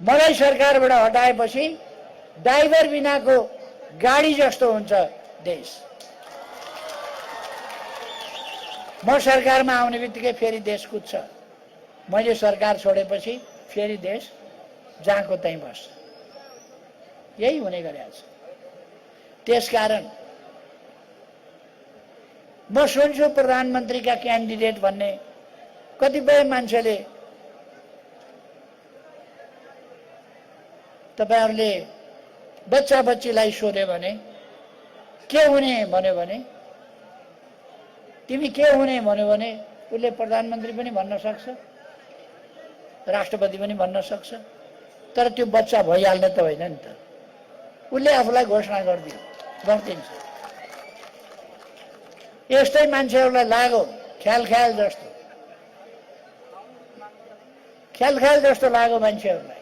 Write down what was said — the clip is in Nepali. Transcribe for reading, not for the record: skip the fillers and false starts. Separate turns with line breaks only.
मलाई सरकारबाट हटाएपछि ड्राइभर बिनाको गाडी जस्तो हुन्छ देश। म सरकारमा आउने बित्तिकै फेरि देश कुद्छ। मैले सरकार छोडेपछि फेरि देश जहाँको त्यहीँ बस्छ। यही हुने गरेको छ। त्यसकारण म सुन्छु प्रधानमन्त्रीका क्यान्डिडेट भन्ने कतिपय मान्छेले तपाईहरुले बच्चा बच्चीलाई सोध्यो भने के हुने भन्यो भने तिमी के हुने भन्यो भने उसले प्रधानमन्त्री पनि भन्न सक्छ, राष्ट्रपति पनि भन्न सक्छ, तर त्यो बच्चा भइहाल्ने त होइन नि त। उसले आफूलाई घोषणा गरिदिन्छ। यस्तै मान्छेहरूलाई लाग्यो ख्याल जस्तो लाग्यो मान्छेहरूलाई।